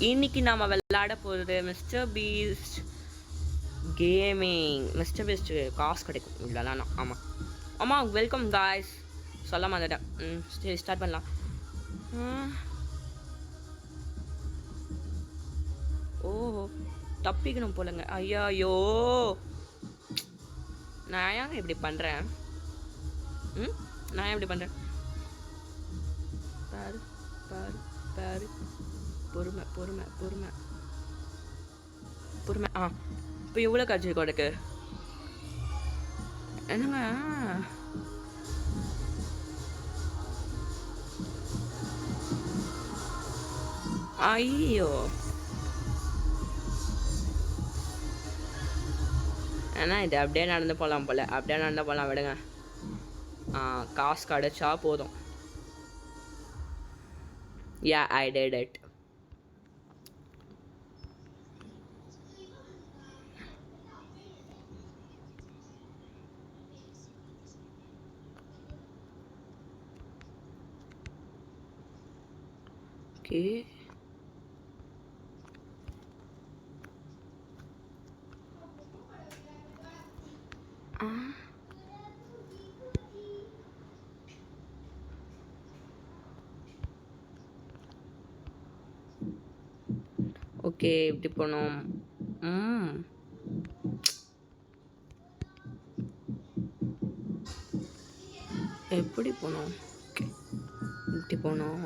இன்னைக்கு நாம் விளையாட போகிறது mister Beast gaming. Mister Beast காசு கிடைக்கும் இல்லைனா? ஆமாம் வெல்கம் காய்ஸ். சொல்ல மாட்டேன். சரி ஸ்டார்ட் பண்ணலாம். ஓ தப்பிக்கணும் போலங்க. ஐயோ நான் ஏன் இப்படி பண்ணுறேன்? நான் ஏன் இப்படி பண்ணுறேன்? பாரு பாரு பாரு. பொறுமை பொறுமை பொறுமை பொறுமை. இப்போ எவ்வளோ காய்ச்சிருக்கோம் எனக்கு? என்னங்க ஐயோ ஏன்னா இது அப்படியே நடந்து போகலாம் போல். அப்படியே நடந்து போகலாம் விடுங்க. காசு கிடச்சா போதும். Yeah, I did it. Okay. Okay இப்படி போனோம். எப்படி போனோம்? இப்படி போனோம்.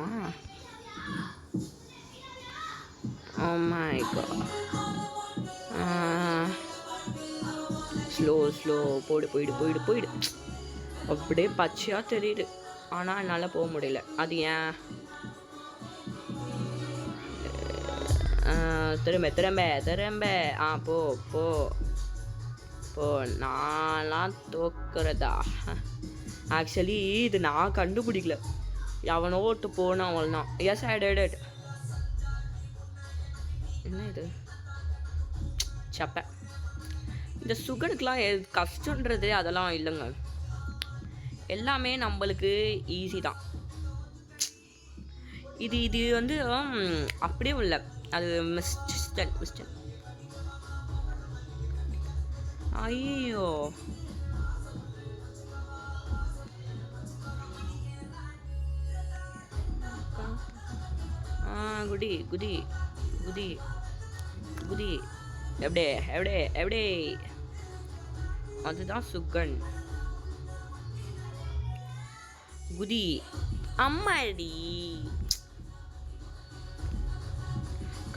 Oh my god. ஸ்லோ போயிடு. அப்படியே பச்சையாக தெரியுது. ஆனால் என்னால் போக முடியல. அது ஏன்? திரும்ப போ போ போ. நான்லாம் தோக்குறதா? ஆக்சுவலி இது நான் கண்டுபிடிக்கல. அவனோ ஓட்டு போனான் அவள்தான். Yes I did it. என்ன இது சப்ப? இந்த சுகனுக்கெலாம் கஷ்டன்றது அதெல்லாம் இல்லைங்க. எல்லாமே நம்மளுக்கு ஈஸி தான். இது வந்து அப்படியே இல்லை. அது மிஸ்டன். ஐயோ குதி எப்படி அதுதான் சுகன். குதி அம்மாடி.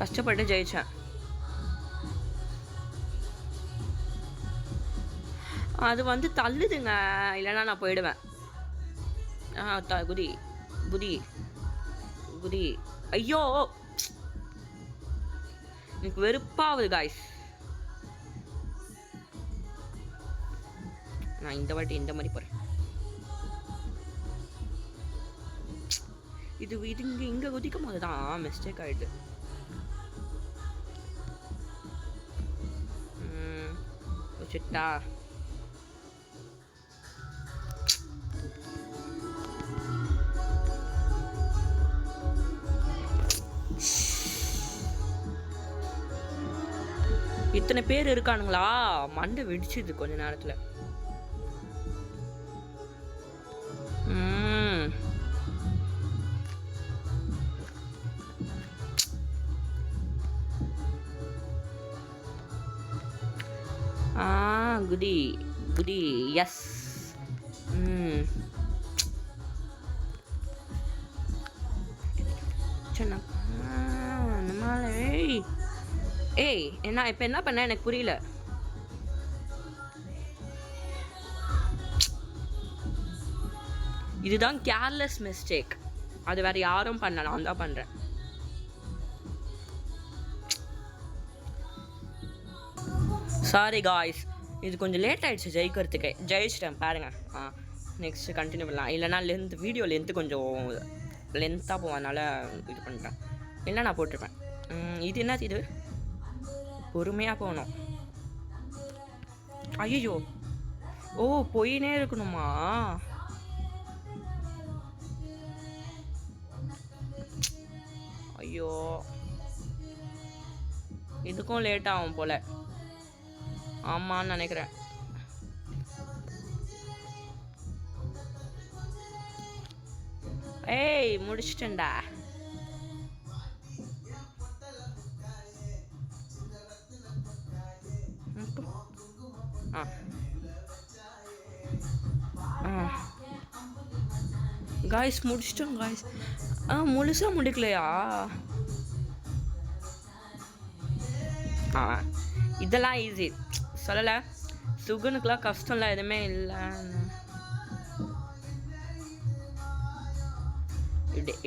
கஷ்டப்பட்டு ஜெயிச்சேன். அது வந்து தள்ளுதுங்க, இல்லைன்னா நான் போயிடுவேன். குதி. ஐயோ எனக்கு வெறுப்பாகுது காய்ஸ். நான் இந்த வாட்டி இந்த மாதிரி போகிறேன். இது இங்கே குதிக்கும் போது தான் மிஸ்டேக் ஆகிடுது. சிட்டா இத்தனை பேர் இருக்கானுங்களா? மண்டை வெடிச்சுது கொஞ்ச நேரத்துல. குடி எஸ். ஏய் என்ன இப்போ என்ன பண்ண எனக்கு புரியல. இதுதான் கேர்லெஸ் மிஸ்டேக். அது வேற யாரும் பண்ணல, நான் தான் பண்றேன். சாரி காய்ஸ், இது கொஞ்சம் லேட் ஆகிடுச்சு ஜெயிக்கிறதுக்கு. ஜெயிச்சிட்டேன் பாருங்க. நெக்ஸ்ட்டு கண்டினியூ பண்ணலாம். இல்லைனா வீடியோ லென்த்து கொஞ்சம் லென்த்தாக போவதுனால இது பண்ணிட்டேன். இல்லை நான் போட்டிருப்பேன். இது என்ன? இது பொறுமையாக போகணும். ஐயோ ஓ போயினே இருக்கணுமா? ஐயோ இதுக்கும் லேட் ஆகும் போல். ஆமான்னு நினைக்கிறேன். ஏய் முடிச்சிட்டேன்டா. காய்ஸ் முடிச்சிட்டோம் காய்ஸ். முழுசாக முடிக்கலையா? இதெல்லாம் ஈஸி சொல்லலை. சுகனுக்குலாம் கஷ்டம்லாம் எதுவுமே இல்லை.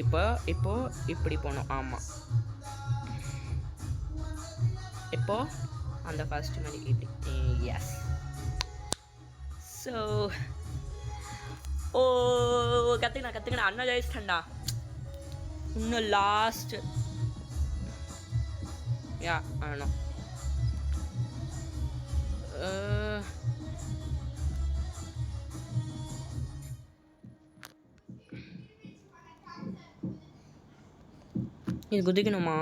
இப்போ இப்படி போகணும். ஆமாம், இப்போ அந்த ஃபர்ஸ்ட் மாதிரி இப்படி. எஸ். ஸோ கற்றுக்கினா அண்ணா ஜெயிச்சிட்டேன்டா. இன்னும் லாஸ்ட் யா ஆனோ. இது குதிக்கணுமா?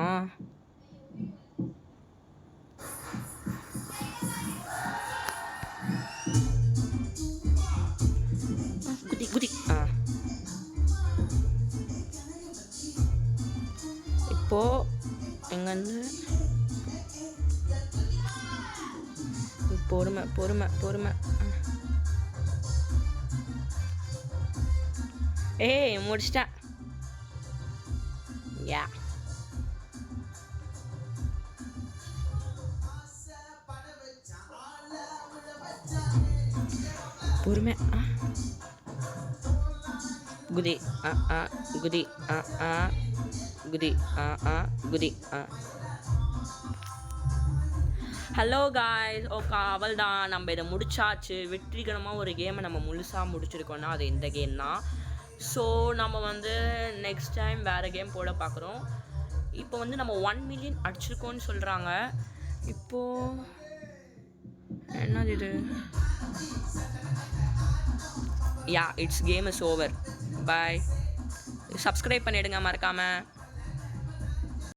குதி. இப்போ எங்கேருந்து பொறுமை. ஏய் முடிச்சிட்டேன். யா பொறுமை. குதி குதி குதி. Hello guys. ஓகே, அவள் தான். நம்ம இதை முடிச்சாச்சு. வெற்றிகரமாக ஒரு கேமை நம்ம முழுசாக முடிச்சிருக்கோன்னா அது இந்த கேம் தான். ஸோ நம்ம வந்து நெக்ஸ்ட் டைம் வேறு கேம் போட பார்க்குறோம். இப்போ வந்து நம்ம 1 மில்லியன் அடிச்சிருக்கோன்னு சொல்கிறாங்க. இப்போது என்னது இது? Yeah, it's game is over. Bye. Subscribe பண்ணிவிடுங்க மறக்காமல்.